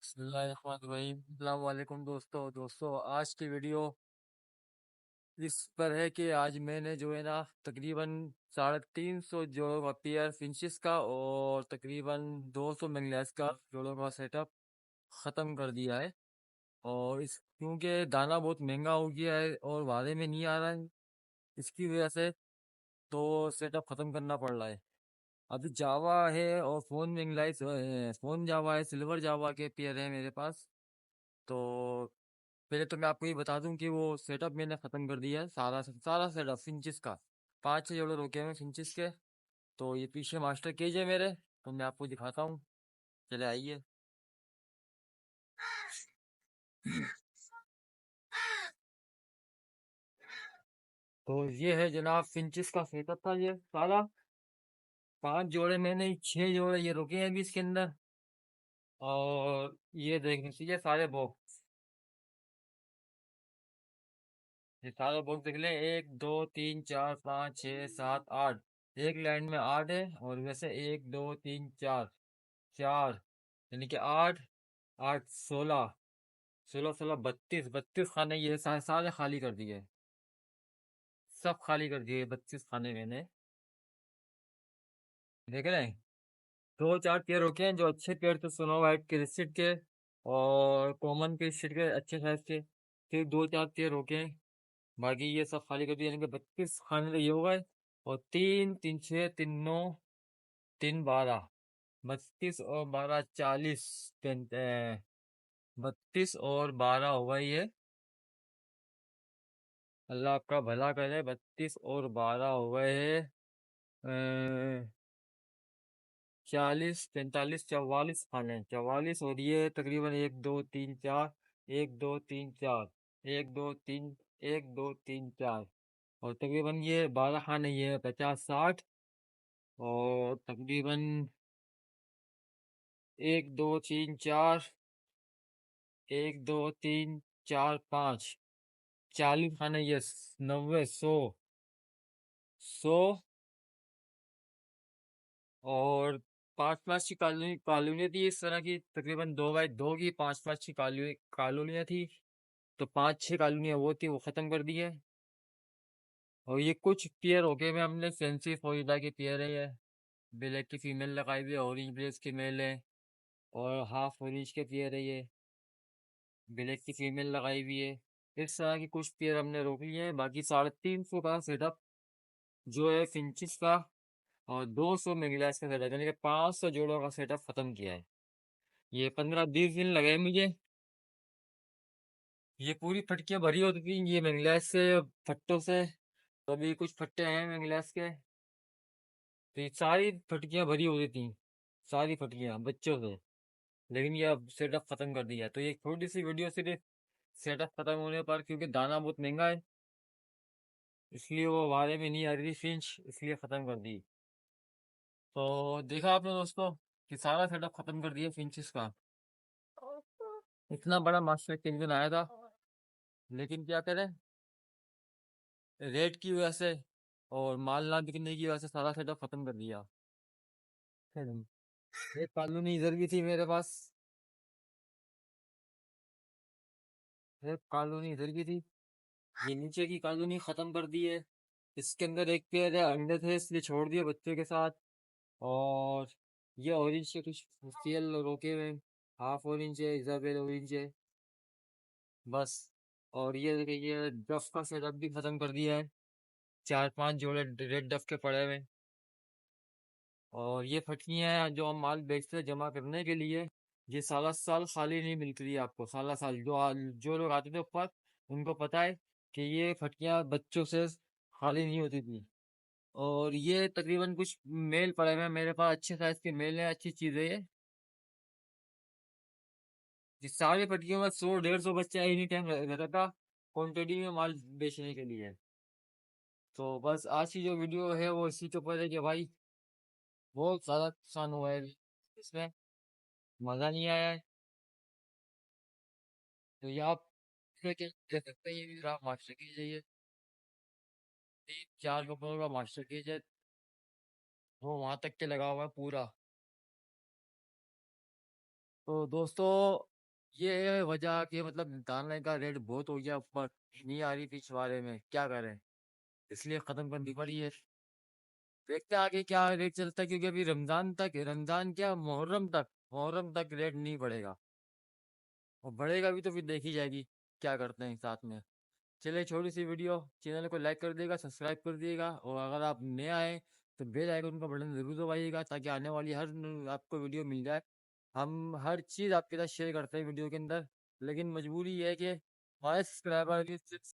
अस्सलाम दोस्तों आज की वीडियो इस पर है कि आज मैंने जो है ना तकरीबन 350 जोड़ों का पेयर फिंचिस का और तकरीबन 200 मैंगलेस का जोड़ों का सेटअप ख़त्म कर दिया है। और इस क्योंकि दाना बहुत महंगा हो गया है और वारे में नहीं आ रहा है, इसकी वजह से तो सेटअप ख़त्म करना पड़ रहा है। अभी जावा है और फ़ोन मैंगलाइज फ़ोन जावा है, सिल्वर जावा के पेयर है मेरे पास। तो पहले तो मैं आपको ये बता दूं कि वो सेटअप मैंने ख़त्म कर दिया है, सारा सेटअप फिंचिस का। 5-6 जोड़े रोके हैं फिंचिस के। तो ये पीछे मास्टर केज है मेरे, तो मैं आपको दिखाता हूँ। चले आइए। तो ये है जनाब फिंचिस का सेटअप था ये सारा। 5 जोड़े मैंने 6 जोड़े ये रोके हैं अभी इसके अंदर। और ये देख लीजिए सारे बॉक्स, ये सारे बॉक्स देख लें। 1 2 3 4 5 6 7 8, एक लाइन में 8 है। और वैसे 1 2 3 4, चार, यानी कि 8 8 16, 16 16 32 खाने ये सारे खाली कर दिए। सब खाली कर दिए 32 खाने मैंने। देख रहे हैं, 2 4 पेयर रोके हैं जो अच्छे पेयर थे स्नो वाइट के रिसिट के और कॉमन के रिसिट के अच्छे साइज के। फिर 2 4 पेयर रोके हैं, बाकी ये सब खाली कर दिए, यानी कि 32 खाने तो ये हो गए। और 3 3 6 3 9 3 12, 32 और 12 40, 32 और 12 होगा ये। अल्लाह आपका भला करे, 32 और 12 हो गए हैं 40 45 44 खाने, 44। और ये तकरीबन 1 2 3 4, 1 2 3 4, 1 2 3, 1 2 3 4, और तकरीबन ये 12 खाने ये 50 60। और तकरीबन 1 2 3 4, 1 2 3 4 5, 40 खाने ये 90 100 100। और 5 5 की कॉलोनियाँ थी इस तरह की, तकरीबन 2 बाई 2 की 5 5 की कॉलोनियाँ थी। तो 5 6 कॉलोनियाँ वो थी, वो ख़त्म कर दी है। और ये कुछ पेयर हो गए में हमने फैंसी फोइदा के पेयर है ये। ब्लैक की फीमेल लगाई हुई है, ऑरेंज ब्लेस के मेल है। और हाफ ऑरेंज के पेयर है ये, ब्लैक की फीमेल लगाई हुई है। इस तरह की कुछ पेयर हमने रोक लिए हैं। बाकी 350 का सेटअप जो है फिंचिस का, और 200 मेगलास का सेटअप, यानी कि 500 जोड़ों का सेटअप ख़त्म किया है। ये 15 20 दिन लगे मुझे। ये पूरी फटकियां भरी होती थी ये मंगलास से, फट्टों से। तो अभी कुछ फट्टे हैं मंगलास के, तो ये सारी फटकियां भरी होती थी, सारी फटकियां बच्चों से। लेकिन ये अब सेटअप खत्म कर दिया है। तो ये छोटी सी वीडियो सिर्फ सेटअप खत्म होने पर, क्योंकि दाना बहुत महंगा है इसलिए वो वारे में नहीं आ रही थी फिंच, इसलिए खत्म कर दी। तो देखा आपने दोस्तों कि सारा सेटअप खत्म कर दिया फिंचिस का। इतना बड़ा मास्टर टेंशन आया था, लेकिन क्या करें, रेट की वजह से और माल ना बिकने की वजह से सारा सेटअप खत्म कर दिया। एक कॉलोनी इधर भी थी मेरे पास, एक कॉलोनी इधर भी थी। ये नीचे की कॉलोनी खत्म कर दी है। इसके अंदर एक पेड़ है, अंडे थे इसलिए छोड़ दिए बच्चों के साथ। और ये ऑरेंज के कुछ फील रोके हुए हैं, हाफ ऑरेंज है, इजाबेल ऑरेंज है बस। और ये देखिए, ये डफ का सेटअप भी खत्म कर दिया है। 4 5 जोड़े रेड डफ के पड़े हुए हैं। और ये फटकियां हैं जो हम माल बेचते हैं जमा करने के लिए, ये साला साल खाली नहीं मिलती थी आपको। साला साल जो लोग आते थे ऊपर, उनको पता है कि ये फटकियां बच्चों से खाली नहीं होती थी। और ये तकरीबन कुछ मेल पड़े हुए हैं मेरे पास, अच्छे साइज के मेल हैं, अच्छी चीज़ है ये सारी फटकियों में 100 150 बच्चा एनी टाइम रहता था क्वान्टिटी में माल बेचने के लिए। तो बस आज की जो वीडियो है वो इसी के ऊपर है कि भाई बहुत ज़्यादा नुकसान हुआ है इसमें, मज़ा नहीं आया है। तो ये आप इसमें क्या कह सकते हैं, ये भी आप मास्टर कीजिए। 3 4 रुपयों का मास्टर कीजिए, वो वहां तक के लगा हुआ है पूरा। तो दोस्तों ये है वजह कि मतलब डालने का रेट बहुत हो गया ऊपर, नहीं आ रही थी छुआरे में, क्या करें, इसलिए खत्म करनी पड़ी है। देखते हैं आगे क्या रेट चलता है, क्योंकि अभी रमजान क्या, मुहर्रम तक रेट नहीं बढ़ेगा, और बढ़ेगा भी तो फिर देखी जाएगी क्या करते हैं साथ में। चलिए, छोटी सी वीडियो, चैनल को लाइक कर दिएगा, सब्सक्राइब कर दिएगा, और अगर आप नए आए तो बेल आइकन का बटन जरूर दबाइएगा, ताकि आने वाली आपको वीडियो मिल जाए। हम हर चीज़ आपके साथ शेयर करते हैं वीडियो के अंदर, लेकिन मजबूरी ये है कि हमारे सब्सक्राइबर की